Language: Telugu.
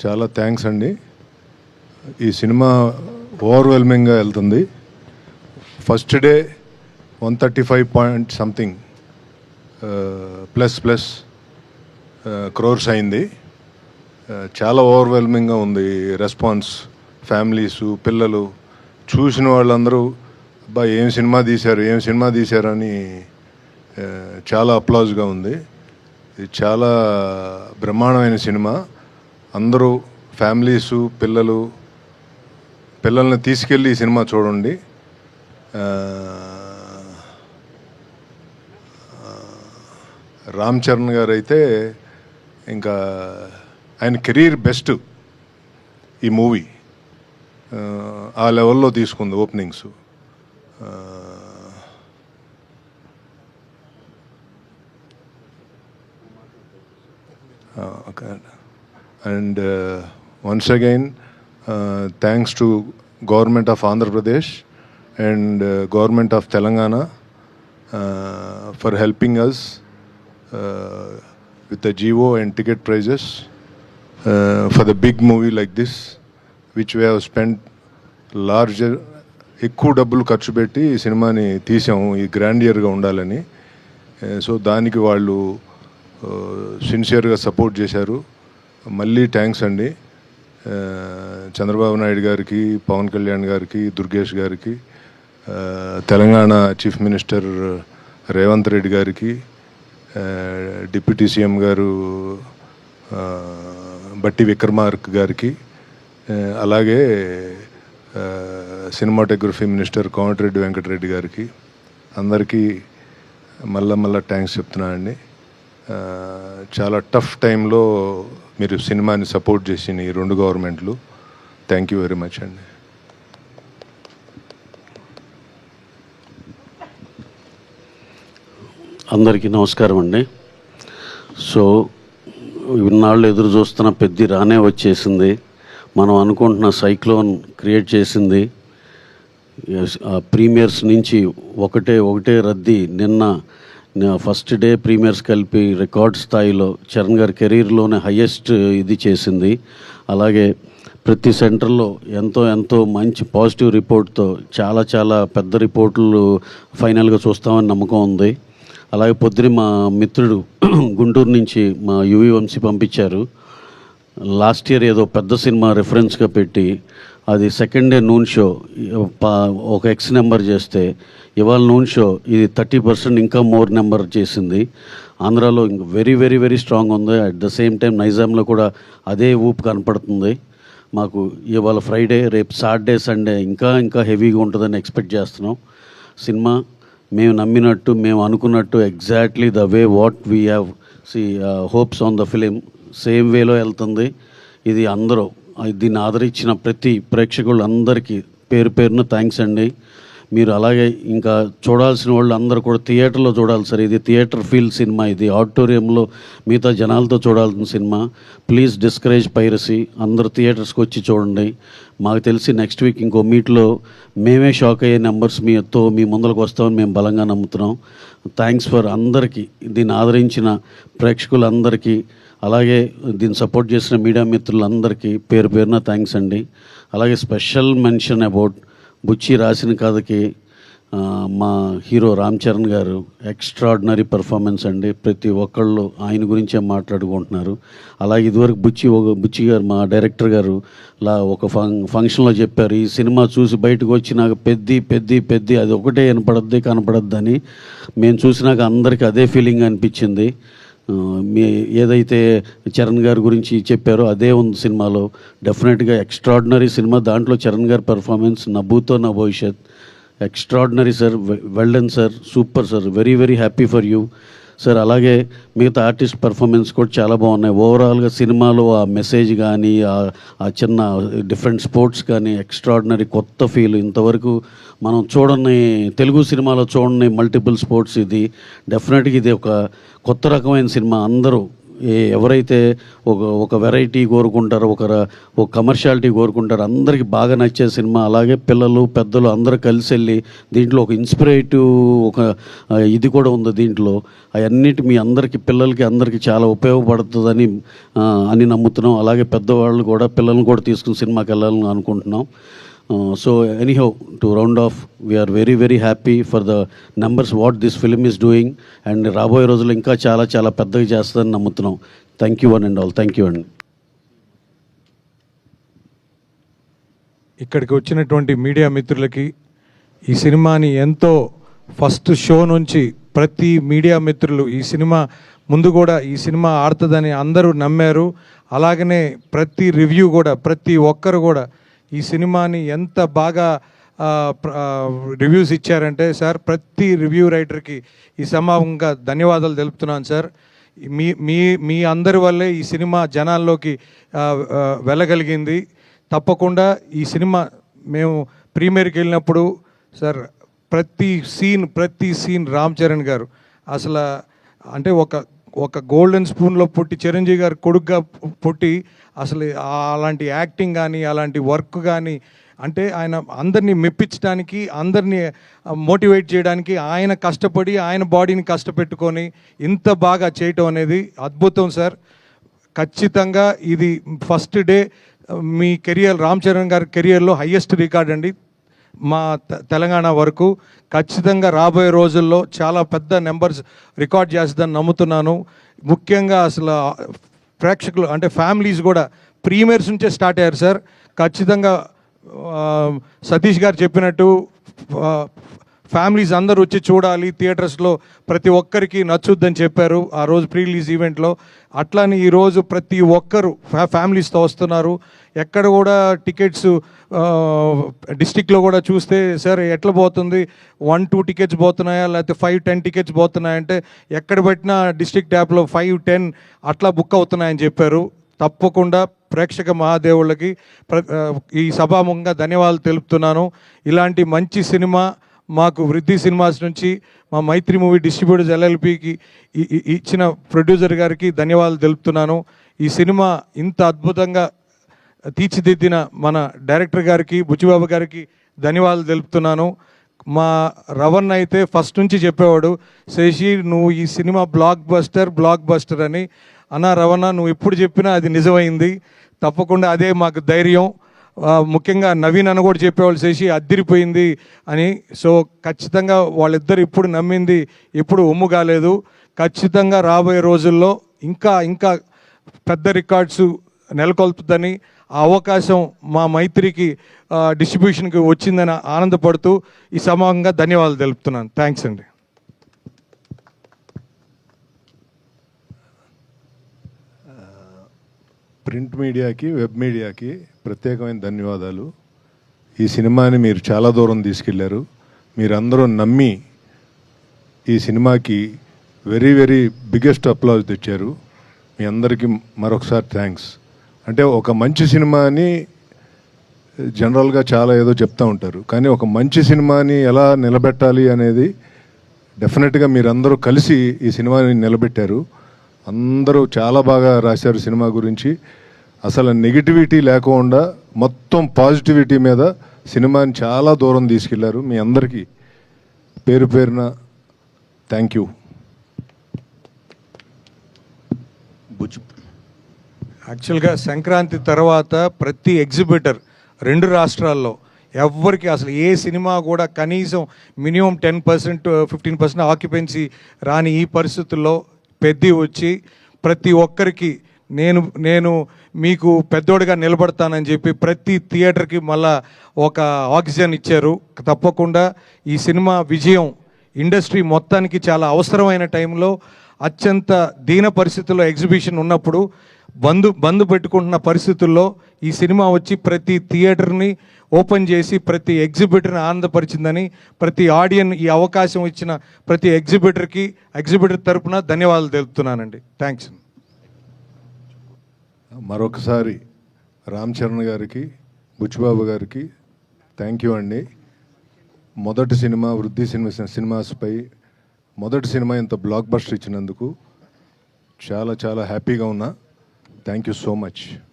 చాలా థ్యాంక్స్ అండి. ఈ సినిమా ఓవర్వెల్మింగ్గా వెళ్తుంది. First day 135 point something plus crores అయింది. చాలా ఓవర్వెల్మింగ్గా ఉంది రెస్పాన్స్. ఫ్యామిలీసు, పిల్లలు చూసిన వాళ్ళందరూ అబ్బా ఏం సినిమా తీశారు అని చాలా అప్లాజ్గా ఉంది. ఇది చాలా బ్రహ్మాండమైన సినిమా. అందరూ ఫ్యామిలీసు, పిల్లల్ని తీసుకెళ్ళి ఈ సినిమా చూడండి. రామ్ చరణ్ గారు అయితే ఇంకా ఆయన కెరీర్ బెస్ట్ ఈ మూవీ. ఆ లెవెల్లో తీసుకుంది openings. And once again, thanks to Government of Andhra Pradesh and Government of Telangana for helping us with the GO and ticket prices for the big movie like this, which we have spent larger, ఎక్కువ డబ్బులు ఖర్చు పెట్టి ఈ సినిమాని తీసాము ఈ గ్రాండియర్గా ఉండాలని. సో దానికి వాళ్ళు సిన్సియర్గా సపోర్ట్ చేశారు. మళ్ళీ థ్యాంక్స్ అండి చంద్రబాబు నాయుడు గారికి, పవన్ కళ్యాణ్ గారికి, దుర్గేష్ గారికి, తెలంగాణ చీఫ్ మినిస్టర్ రేవంత్ రెడ్డి గారికి, డిప్యూటీ సీఎం గారు బట్టి విక్రమార్క గారికి, అలాగే సినిమాటోగ్రఫీ మినిస్టర్ కోమటిరెడ్డి వెంకటరెడ్డి గారికి, అందరికీ మళ్ళా థ్యాంక్స్ చెప్తున్నానండి. చాలా టఫ్ టైంలో మీరు సినిమాని సపోర్ట్ చేసిన ఈ రెండు గవర్నమెంట్లు, థ్యాంక్ యూ వెరీ మచ్ అండి. అందరికీ నమస్కారం అండి. సో ఇన్నాళ్ళు ఎదురు చూస్తున్న పెద్ద రానే వచ్చేసింది. మనం అనుకుంటున్న సైక్లోన్ క్రియేట్ చేసింది. ప్రీమియర్స్ నుంచి ఒకటే రద్దీ. నిన్న ఫస్ట్ డే ప్రీమియర్స్ కలిపి రికార్డ్ స్థాయిలో చరణ్ గారి కెరీర్లోనే హయ్యెస్ట్ ఇది చేసింది. అలాగే ప్రతి సెంటర్లో ఎంతో మంచి పాజిటివ్ రిపోర్ట్తో చాలా పెద్ద రిపోర్ట్లు ఫైనల్గా చూస్తామని నమ్మకం ఉంది. అలాగే పొద్దున మా మిత్రుడు గుంటూరు నుంచి మా యువి వంశీ పంపించారు. లాస్ట్ ఇయర్ ఏదో పెద్ద సినిమా రెఫరెన్స్గా పెట్టి అది సెకండ్ డే నూన్ షో ఒక ఎక్స్ నెంబర్ చేస్తే ఇవాళ నూన్ షో ఇది 30% ఇంకా మోర్ నెంబర్ చేసింది. ఆంధ్రాలో ఇంక వెరీ స్ట్రాంగ్ ఉంది. అట్ ద సేమ్ టైం నైజాంలో కూడా అదే ఊపు కనపడుతుంది. మాకు ఇవాళ ఫ్రైడే, రేపు సాటర్డే, సండే ఇంకా హెవీగా ఉంటుందని ఎక్స్పెక్ట్ చేస్తున్నాం. సినిమా మేము నమ్మినట్టు, మేము అనుకున్నట్టు exactly the way what we have hopes on the film same వేలో వెళ్తుంది. ఇది అందరూ దీన్ని ఆదరించిన ప్రతి ప్రేక్షకులందరికీ పేరున థ్యాంక్స్ అండి. మీరు అలాగే ఇంకా చూడాల్సిన వాళ్ళు అందరూ కూడా థియేటర్లో చూడాలి సార్. ఇది థియేటర్ ఫీల్ సినిమా. ఇది ఆడిటోరియంలో మిగతా జనాలతో చూడాల్సిన సినిమా. Please discourage piracy. అందరూ థియేటర్స్కి వచ్చి చూడండి. మాకు తెలిసి నెక్స్ట్ వీక్ ఇంకో మీట్లో మేమే షాక్ అయ్యే నెంబర్స్ మీ ముందరకు వస్తామని మేము బలంగా నమ్ముతున్నాం. థ్యాంక్స్ ఫర్ అందరికీ, దీన్ని ఆదరించిన ప్రేక్షకులందరికీ, అలాగే దీన్ని సపోర్ట్ చేసిన మీడియా మిత్రులందరికీ పేరున థ్యాంక్స్ అండి. అలాగే స్పెషల్ మెన్షన్ అబౌట్ బుచ్చి రాసిన కథకి మా హీరో రామ్ చరణ్ గారు ఎక్స్ట్రాడినరీ పర్ఫార్మెన్స్ అండి. ప్రతి ఒక్కళ్ళు ఆయన గురించే మాట్లాడుకుంటున్నారు. అలాగే ఇదివరకు బుచ్చి గారు మా డైరెక్టర్ గారు ఒక ఫంక్షన్లో చెప్పారు, ఈ సినిమా చూసి బయటకు వచ్చి నాకు పెద్ది అది ఒకటే కనపడద్దు అని. మేము చూసినాక అందరికీ అదే ఫీలింగ్ అనిపించింది. ఏదైతే చరణ్ గారి గురించి చెప్పారో అదే ఉంది సినిమాలో. డెఫినెట్గా ఎక్స్ట్రాడినరీ సినిమా. దాంట్లో చరణ్ గారి పర్ఫార్మెన్స్ నా భూతో నా భవిష్యత్ extraordinary sir. Well done sir, super sir, very happy for you sir. అలాగే మిగతా ఆర్టిస్ట్ పర్ఫార్మెన్స్ కూడా చాలా బాగున్నాయి. ఓవరాల్గా సినిమాలో ఆ మెసేజ్ కానీ, ఆ చిన్న డిఫరెంట్ స్పోర్ట్స్ కానీ ఎక్స్ట్రాడినరీ కొత్త ఫీల్. ఇంతవరకు మనం చూడని తెలుగు సినిమాలో చూడని మల్టిపుల్ స్పోర్ట్స్. ఇది డెఫినెట్గా ఇది ఒక కొత్త రకమైన సినిమా. అందరూ ఎవరైతే ఒక వెరైటీ కోరుకుంటారో ఒక కమర్షియాలిటీ కోరుకుంటారో అందరికీ బాగా నచ్చే సినిమా. అలాగే పిల్లలు పెద్దలు అందరూ కలిసి వెళ్ళి దీంట్లో ఒక ఇన్స్పిరేటివ్ ఇది కూడా ఉంది దీంట్లో. అవన్నిటి మీ అందరికీ పిల్లలకి అందరికీ చాలా ఉపయోగపడుతుందని అని నమ్ముతున్నాం. అలాగే పెద్దవాళ్ళు కూడా పిల్లల్ని కూడా తీసుకుని సినిమాకి వెళ్ళాలని అనుకుంటున్నాం. So anyhow, to round off, we are very very happy for the numbers what this film is doing, and రాబోయే రోజుల్లో ఇంకా చాలా చాలా పెద్దగా చేస్తుందని నమ్ముతున్నాం. Thank you one and all. Thank you అండి. ఇక్కడికి వచ్చినటువంటి మీడియా మిత్రులకి ఈ సినిమాని ఎంతో ఫస్ట్ షో నుంచి ప్రతి మీడియా మిత్రులు ఈ సినిమా ముందు కూడా ఈ సినిమా ఆడుతుందని అందరూ నమ్మారు. అలాగనే ప్రతి రివ్యూ కూడా ప్రతి ఒక్కరు కూడా ఈ సినిమాని ఎంత బాగా రివ్యూస్ ఇచ్చారంటే సార్, ప్రతి రివ్యూ రైటర్కి ఈ సమానంగా ధన్యవాదాలు తెలుపుతున్నాను సార్. మీ మీ మీ అందరి వల్లే ఈ సినిమా జనాల్లోకి వెళ్ళగలిగింది. తప్పకుండా ఈ సినిమా మేము ప్రీమియర్కి వెళ్ళినప్పుడు సార్ ప్రతి సీన్ రామ్ చరణ్ గారు అసలు అంటే ఒక గోల్డెన్ స్పూన్లో పుట్టి చిరంజీవి గారు కొడుకుగా పుట్టి అసలు అలాంటి యాక్టింగ్ కానీ అలాంటి వర్క్ కానీ అంటే ఆయన అందరినీ మెప్పించడానికి అందరినీ మోటివేట్ చేయడానికి ఆయన కష్టపడి ఆయన బాడీని కష్టపెట్టుకొని ఇంత బాగా చేయటం అనేది అద్భుతం సార్. ఖచ్చితంగా ఇది ఫస్ట్ డే మీ కెరియర్ రామ్ చరణ్ గారి కెరియర్లో హయ్యెస్ట్ రికార్డ్ అండి మా తెలంగాణ వరకు. ఖచ్చితంగా రాబోయే రోజుల్లో చాలా పెద్ద నెంబర్స్ రికార్డ్ చేస్తుందని నమ్ముతున్నాను. ముఖ్యంగా అసలు ప్రేక్షకులు అంటే ఫ్యామిలీస్ కూడా ప్రీమియర్స్ నుంచే స్టార్ట్ అయ్యారు సార్. ఖచ్చితంగా సతీష్ గారు చెప్పినట్టు ఫ్యామిలీస్ అందరూ వచ్చి చూడాలి, థియేటర్స్లో ప్రతి ఒక్కరికి నచ్చుద్దని చెప్పారు ఆ రోజు ప్రీ రిలీజ్ ఈవెంట్లో. అట్లానే ఈరోజు ప్రతి ఒక్కరు ఫ్యామిలీస్తో వస్తున్నారు. ఎక్కడ కూడా టికెట్స్ డిస్టిక్లో కూడా చూస్తే సార్ ఎట్లా పోతుంది, 1-2 టికెట్స్ పోతున్నాయా లేకపోతే 5-10 టికెట్స్ పోతున్నాయంటే ఎక్కడ పెట్టినా డిస్ట్రిక్ట్ యాప్లో 5-10 అట్లా బుక్ అవుతున్నాయని చెప్పారు. తప్పకుండా ప్రేక్షక మహాదేవుళ్ళకి ఈ సభాముఖంగా ధన్యవాదాలు తెలుపుతున్నాను. ఇలాంటి మంచి సినిమా మాకు వృద్ధి సినిమాస్ నుంచి మా మైత్రి మూవీ డిస్ట్రిబ్యూటర్స్ LLPకి ఇచ్చిన ప్రొడ్యూసర్ గారికి ధన్యవాదాలు తెలుపుతున్నాను. ఈ సినిమా ఇంత అద్భుతంగా తీర్చిదిద్దిన మన డైరెక్టర్ గారికి బుచ్చిబాబు గారికి ధన్యవాదాలు తెలుపుతున్నాను. మా రవణ్ అయితే ఫస్ట్ నుంచి చెప్పేవాడు, శశి నువ్వు ఈ సినిమా బ్లాక్ బస్టర్ అని. అన్న రవణ నువ్వు ఎప్పుడు చెప్పినా అది నిజమైంది. తప్పకుండా అదే మాకు ధైర్యం. ముఖ్యంగా నవీన్ అన్న కూడా చెప్పేవాళ్ళు శశి అద్దిరిపోయింది అని. సో ఖచ్చితంగా వాళ్ళిద్దరు ఇప్పుడు నమ్మింది ఎప్పుడు ఒమ్ము కాలేదు. ఖచ్చితంగా రాబోయే రోజుల్లో ఇంకా ఇంకా పెద్ద రికార్డ్స్ నెలకొల్పుతుందని ఆ అవకాశం మా మైత్రికి డిస్ట్రిబ్యూషన్కి వచ్చిందని ఆనందపడుతూ ఈ సమానంగా ధన్యవాదాలు తెలుపుతున్నాను. థ్యాంక్స్ అండి. ప్రింట్ మీడియాకి వెబ్ మీడియాకి ప్రత్యేకమైన ధన్యవాదాలు. ఈ సినిమాని మీరు చాలా దూరం తీసుకెళ్లారు. మీరందరూ నమ్మి ఈ సినిమాకి వెరీ వెరీ బిగ్గెస్ట్ అప్లాజ్ తెచ్చారు. మీ అందరికీ మరొకసారి థ్యాంక్స్. అంటే ఒక మంచి సినిమాని జనరల్గా చాలా ఏదో చెప్తూ ఉంటారు, కానీ ఒక మంచి సినిమాని ఎలా నిలబెట్టాలి అనేది డెఫినెట్గా మీరందరూ కలిసి ఈ సినిమాని నిలబెట్టారు. అందరూ చాలా బాగా రాశారు సినిమా గురించి. అసలు నెగిటివిటీ లేకుండా మొత్తం పాజిటివిటీ మీద సినిమాని చాలా దూరం తీసుకెళ్లారు. మీ అందరికీ పేరు పేరున థ్యాంక్ యూ. యాక్చువల్గా సంక్రాంతి తర్వాత ప్రతి ఎగ్జిబిటర్ 2 రాష్ట్రాల్లో ఎవ్వరికి అసలు ఏ సినిమా కూడా కనీసం మినిమం 10% 15% ఆక్యుపెన్సీ రాని ఈ పరిస్థితుల్లో పెద్ద వచ్చి ప్రతి ఒక్కరికి నేను మీకు పెద్దోడిగా నిలబడతానని చెప్పి ప్రతి థియేటర్కి మళ్ళా ఒక ఆక్సిజన్ ఇచ్చారు. తప్పకుండా ఈ సినిమా విజయం ఇండస్ట్రీ మొత్తానికి చాలా అవసరమైన టైంలో అత్యంత దీన పరిస్థితుల్లో ఎగ్జిబిషన్ ఉన్నప్పుడు బంద్ పెట్టుకుంటున్న పరిస్థితుల్లో ఈ సినిమా వచ్చి ప్రతి థియేటర్ని ఓపెన్ చేసి ప్రతి ఎగ్జిబిటర్ని ఆనందపరిచిందని ప్రతి ఆడియన్ ఈ అవకాశం ఇచ్చిన ప్రతి ఎగ్జిబిటర్ తరపున ధన్యవాదాలు తెలుపుతున్నానండి. థ్యాంక్స్. మరొకసారి రామ్ చరణ్ గారికి బుచ్చిబాబు గారికి థ్యాంక్ యూ అండి. మొదటి సినిమా వృద్ధి సినిమాస్పై మొదటి సినిమా ఇంత బ్లాక్ బస్టర్ ఇచ్చినందుకు చాలా చాలా హ్యాపీగా ఉన్నా. Thank you so much.